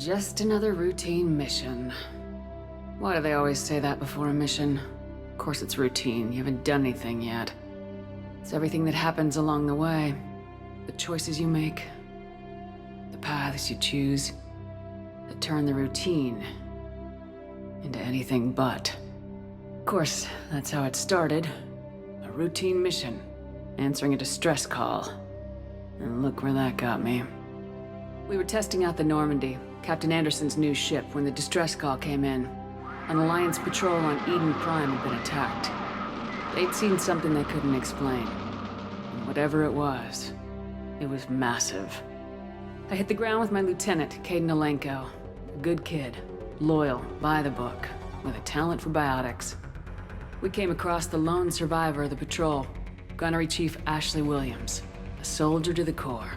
Just another routine mission. Why do they always say that before a mission? Of course it's routine, you haven't done anything yet. It's everything that happens along the way. The choices you make, the paths you choose, that turn the routine into anything but. Of course, that's how it started. A routine mission, answering a distress call. And look where that got me. We were testing out the Normandy, Captain Anderson's new ship, when the distress call came in. An Alliance patrol on Eden Prime had been attacked. They'd seen something they couldn't explain. And whatever it was massive. I hit the ground with my lieutenant, Caden Alenko. A good kid, loyal, by the book, with a talent for biotics. We came across the lone survivor of the patrol, Gunnery Chief Ashley Williams. A soldier to the core.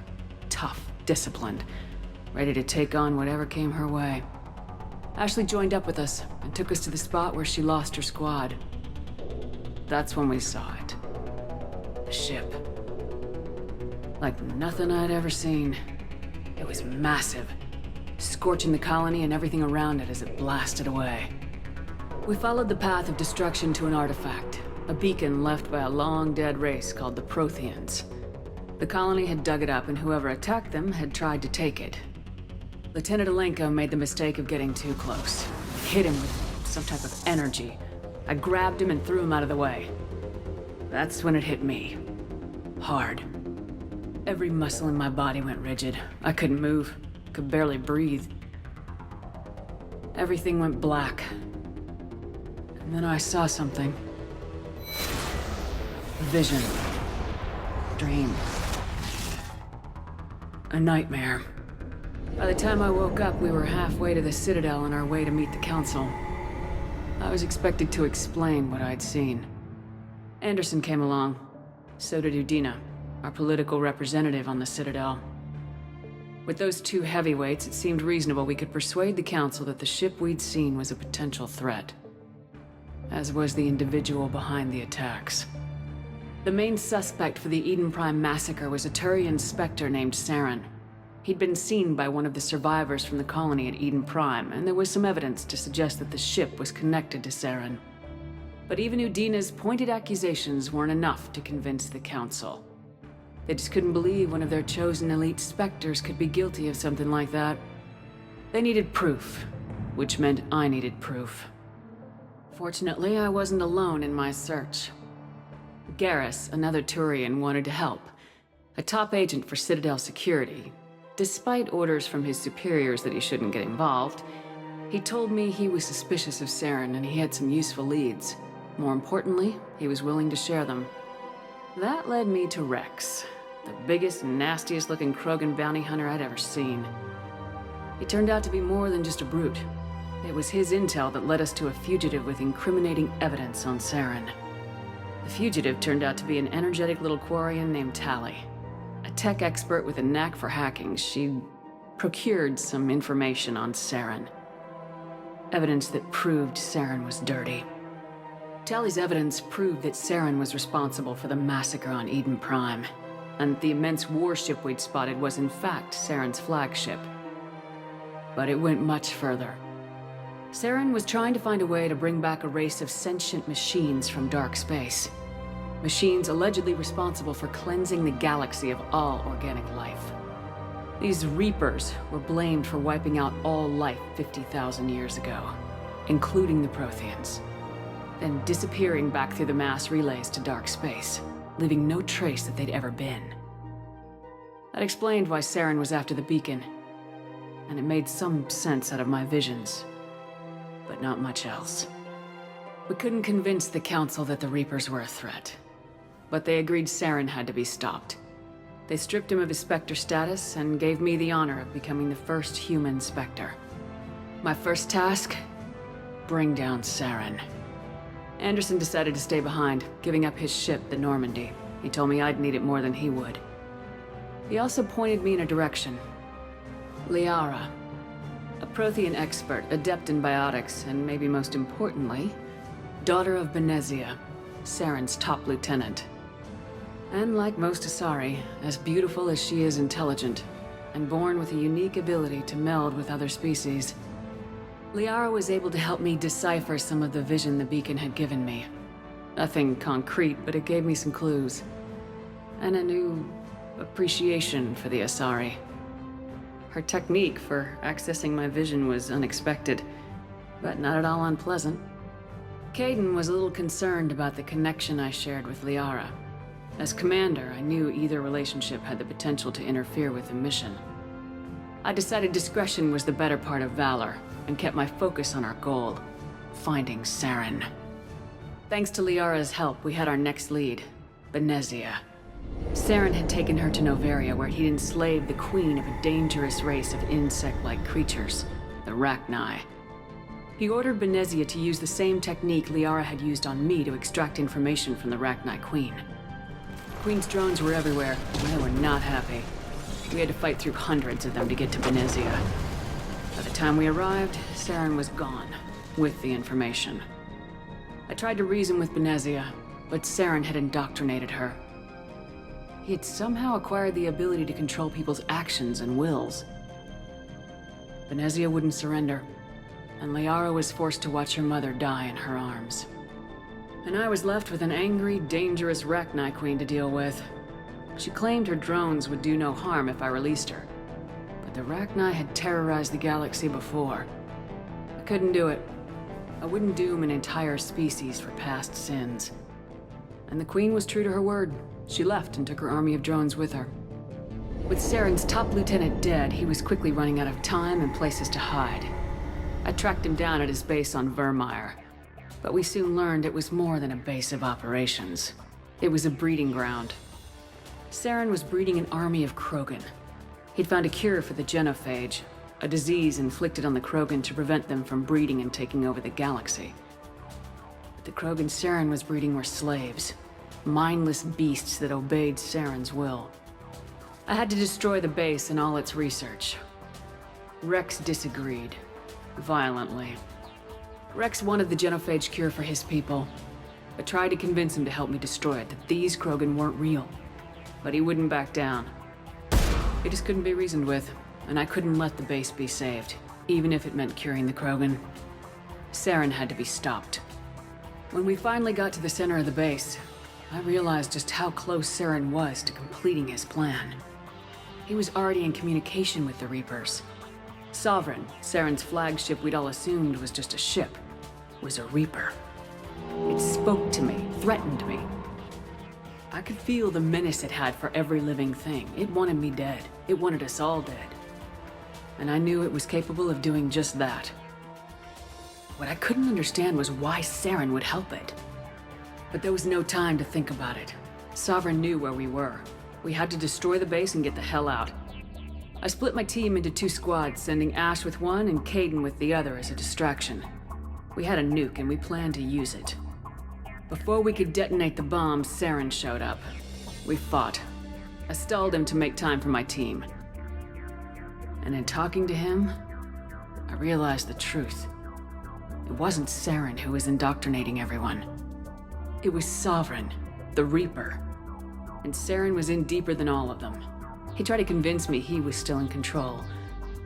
Tough, disciplined, ready to take on whatever came her way. Ashley joined up with us and took us to the spot where she lost her squad. That's when we saw it. The ship. Like nothing I'd ever seen. It was massive, scorching the colony and everything around it as it blasted away. We followed the path of destruction to an artifact, a beacon left by a long-dead race called the Protheans. The colony had dug it up, and whoever attacked them had tried to take it. Lieutenant Alenko made the mistake of getting too close. Hit him with some type of energy. I grabbed him and threw him out of the way. That's when it hit me. Hard. Every muscle in my body went rigid. I couldn't move, could barely breathe. Everything went black. And then I saw something. A vision. Dream. A nightmare. By the time I woke up, we were halfway to the Citadel on our way to meet the Council. I was expected to explain what I'd seen. Anderson came along. So did Udina, our political representative on the Citadel. With those two heavyweights, it seemed reasonable we could persuade the Council that the ship we'd seen was a potential threat. As was the individual behind the attacks. The main suspect for the Eden Prime massacre was a Turian Spectre named Saren. He'd been seen by one of the survivors from the colony at Eden Prime, and there was some evidence to suggest that the ship was connected to Saren. But even Udina's pointed accusations weren't enough to convince the Council. They just couldn't believe one of their chosen elite Spectres could be guilty of something like that. They needed proof, which meant I needed proof. Fortunately, I wasn't alone in my search. Garrus, another Turian, wanted to help. A top agent for Citadel security. Despite orders from his superiors that he shouldn't get involved, he told me he was suspicious of Saren and he had some useful leads. More importantly, he was willing to share them. That led me to Rex, the biggest, nastiest looking Krogan bounty hunter I'd ever seen. He turned out to be more than just a brute. It was his intel that led us to a fugitive with incriminating evidence on Saren. The fugitive turned out to be an energetic little Quarian named Tali. A tech expert with a knack for hacking, she'd procured some information on Saren. Evidence that proved Saren was dirty. Tali's evidence proved that Saren was responsible for the massacre on Eden Prime, and the immense warship we'd spotted was in fact Saren's flagship. But it went much further. Saren was trying to find a way to bring back a race of sentient machines from dark space. Machines allegedly responsible for cleansing the galaxy of all organic life. These Reapers were blamed for wiping out all life 50,000 years ago, including the Protheans, then disappearing back through the mass relays to dark space, leaving no trace that they'd ever been. That explained why Saren was after the beacon, and it made some sense out of my visions. But not much else. We couldn't convince the Council that the Reapers were a threat. But they agreed Saren had to be stopped. They stripped him of his Spectre status and gave me the honor of becoming the first human Spectre. My first task? Bring down Saren. Anderson decided to stay behind, giving up his ship, the Normandy. He told me I'd need it more than he would. He also pointed me in a direction. Liara. A Prothean expert, adept in biotics, and maybe most importantly, daughter of Benezia, Saren's top lieutenant. And like most Asari, as beautiful as she is intelligent, and born with a unique ability to meld with other species. Liara was able to help me decipher some of the vision the beacon had given me. Nothing concrete, but it gave me some clues. And a new appreciation for the Asari. Her technique for accessing my vision was unexpected, but not at all unpleasant. Kaidan was a little concerned about the connection I shared with Liara. As commander, I knew either relationship had the potential to interfere with the mission. I decided discretion was the better part of valor, and kept my focus on our goal, finding Saren. Thanks to Liara's help, we had our next lead, Benezia. Saren had taken her to Noveria, where he'd enslaved the queen of a dangerous race of insect-like creatures, the Rachni. He ordered Benezia to use the same technique Liara had used on me to extract information from the Rachni queen. The queen's drones were everywhere, and they were not happy. We had to fight through hundreds of them to get to Benezia. By the time we arrived, Saren was gone, with the information. I tried to reason with Benezia, but Saren had indoctrinated her. He had somehow acquired the ability to control people's actions and wills. Benezia wouldn't surrender, and Liara was forced to watch her mother die in her arms. And I was left with an angry, dangerous Rachni queen to deal with. She claimed her drones would do no harm if I released her. But the Rachni had terrorized the galaxy before. I couldn't do it. I wouldn't doom an entire species for past sins. And the queen was true to her word. She left and took her army of drones with her. With Saren's top lieutenant dead, he was quickly running out of time and places to hide. I tracked him down at his base on Vermeer, but we soon learned it was more than a base of operations. It was a breeding ground. Saren was breeding an army of Krogan. He'd found a cure for the genophage, a disease inflicted on the Krogan to prevent them from breeding and taking over the galaxy. But the Krogan Saren was breeding were slaves, mindless beasts that obeyed Saren's will. I had to destroy the base and all its research. Rex disagreed, violently. Rex wanted the genophage cure for his people. I tried to convince him to help me destroy it, that these Krogan weren't real. But he wouldn't back down. He just couldn't be reasoned with, and I couldn't let the base be saved, even if it meant curing the Krogan. Saren had to be stopped. When we finally got to the center of the base, I realized just how close Saren was to completing his plan. He was already in communication with the Reapers. Sovereign, Saren's flagship we'd all assumed was just a ship, was a Reaper. It spoke to me, threatened me. I could feel the menace it had for every living thing. It wanted me dead. It wanted us all dead. And I knew it was capable of doing just that. What I couldn't understand was why Saren would help it. But there was no time to think about it. Sovereign knew where we were. We had to destroy the base and get the hell out. I split my team into 2 squads, sending Ash with one and Kaidan with the other as a distraction. We had a nuke and we planned to use it. Before we could detonate the bomb, Saren showed up. We fought. I stalled him to make time for my team. And in talking to him, I realized the truth. It wasn't Saren who was indoctrinating everyone. It was Sovereign, the Reaper. And Saren was in deeper than all of them. He tried to convince me he was still in control.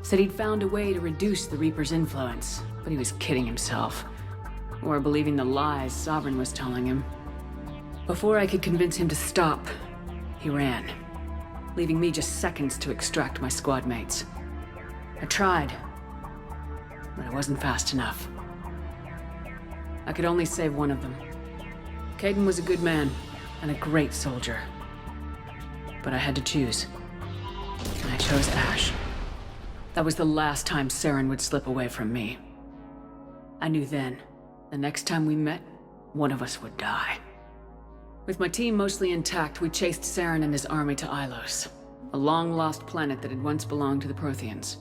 Said he'd found a way to reduce the Reaper's influence, but he was kidding himself. Or believing the lies Sovereign was telling him. Before I could convince him to stop, he ran, leaving me just seconds to extract my squad mates. I tried, but I wasn't fast enough. I could only save one of them. Kaidan was a good man and a great soldier. But I had to choose. And I chose Ash. That was the last time Saren would slip away from me. I knew then, the next time we met, one of us would die. With my team mostly intact, we chased Saren and his army to Ilos, a long-lost planet that had once belonged to the Protheans.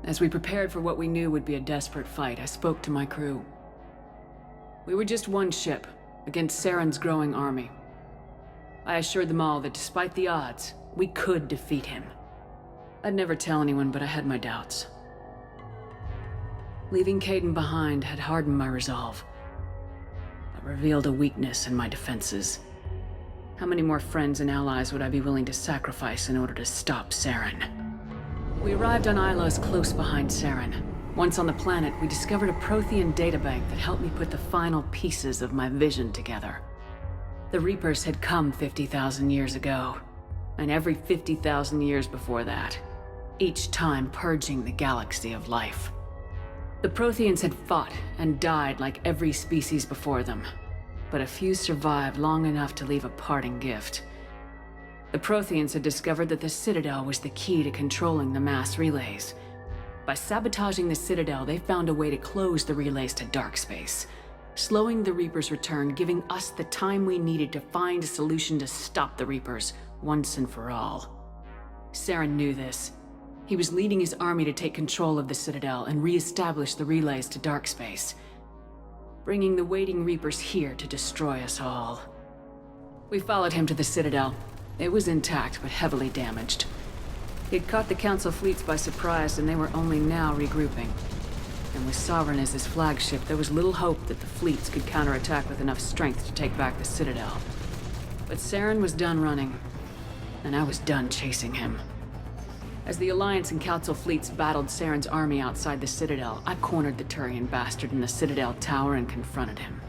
As we prepared for what we knew would be a desperate fight, I spoke to my crew. We were just one ship, against Saren's growing army. I assured them all that despite the odds, we could defeat him. I'd never tell anyone, but I had my doubts. Leaving Kaidan behind had hardened my resolve, but revealed a weakness in my defenses. How many more friends and allies would I be willing to sacrifice in order to stop Saren? We arrived on Ilos close behind Saren. Once on the planet, we discovered a Prothean databank that helped me put the final pieces of my vision together. The Reapers had come 50,000 years ago, and every 50,000 years before that, each time purging the galaxy of life. The Protheans had fought and died like every species before them, but a few survived long enough to leave a parting gift. The Protheans had discovered that the Citadel was the key to controlling the mass relays. By sabotaging the Citadel, they found a way to close the relays to dark space, slowing the Reapers' return, giving us the time we needed to find a solution to stop the Reapers once and for all. Saren knew this. He was leading his army to take control of the Citadel and re-establish the relays to dark space, bringing the waiting Reapers here to destroy us all. We followed him to the Citadel. It was intact, but heavily damaged. He'd caught the Council fleets by surprise, and they were only now regrouping. And with Sovereign as his flagship, there was little hope that the fleets could counterattack with enough strength to take back the Citadel. But Saren was done running, and I was done chasing him. As the Alliance and Council fleets battled Saren's army outside the Citadel, I cornered the Turian bastard in the Citadel tower and confronted him.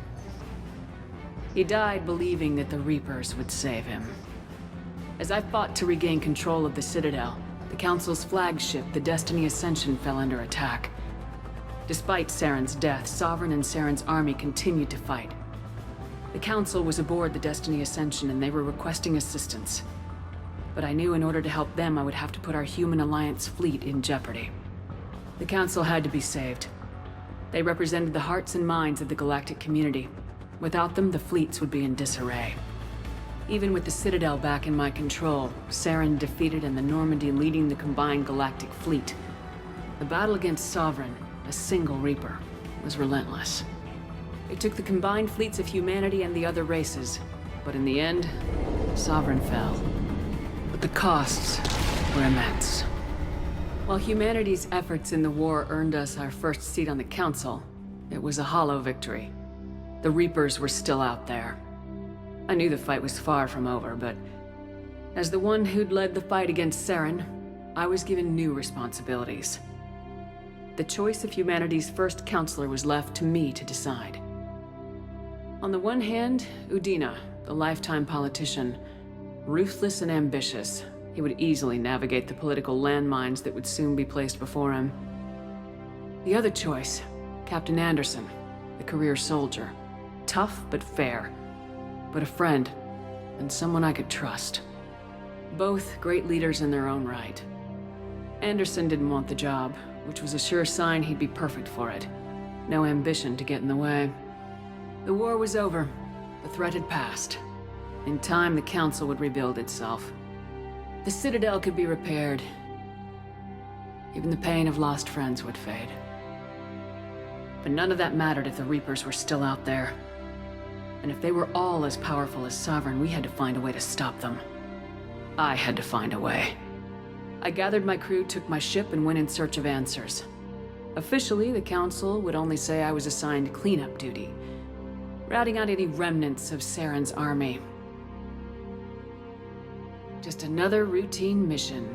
He died believing that the Reapers would save him. As I fought to regain control of the Citadel, the Council's flagship, the Destiny Ascension, fell under attack. Despite Saren's death, Sovereign and Saren's army continued to fight. The Council was aboard the Destiny Ascension and they were requesting assistance. But I knew in order to help them, I would have to put our human Alliance fleet in jeopardy. The Council had to be saved. They represented the hearts and minds of the galactic community. Without them, the fleets would be in disarray. Even with the Citadel back in my control, Saren defeated and the Normandy leading the combined galactic fleet. The battle against Sovereign, a single Reaper, was relentless. It took the combined fleets of humanity and the other races, but in the end, Sovereign fell. But the costs were immense. While humanity's efforts in the war earned us our first seat on the Council, it was a hollow victory. The Reapers were still out there. I knew the fight was far from over, but as the one who'd led the fight against Saren, I was given new responsibilities. The choice of humanity's first counselor was left to me to decide. On the one hand, Udina, the lifetime politician, ruthless and ambitious, he would easily navigate the political landmines that would soon be placed before him. The other choice, Captain Anderson, the career soldier, tough but fair, but a friend, and someone I could trust. Both great leaders in their own right. Anderson didn't want the job, which was a sure sign he'd be perfect for it. No ambition to get in the way. The war was over. The threat had passed. In time, the Council would rebuild itself. The Citadel could be repaired. Even the pain of lost friends would fade. But none of that mattered if the Reapers were still out there. And if they were all as powerful as Sovereign, we had to find a way to stop them. I had to find a way. I gathered my crew, took my ship, and went in search of answers. Officially, the Council would only say I was assigned cleanup duty, routing out any remnants of Saren's army. Just another routine mission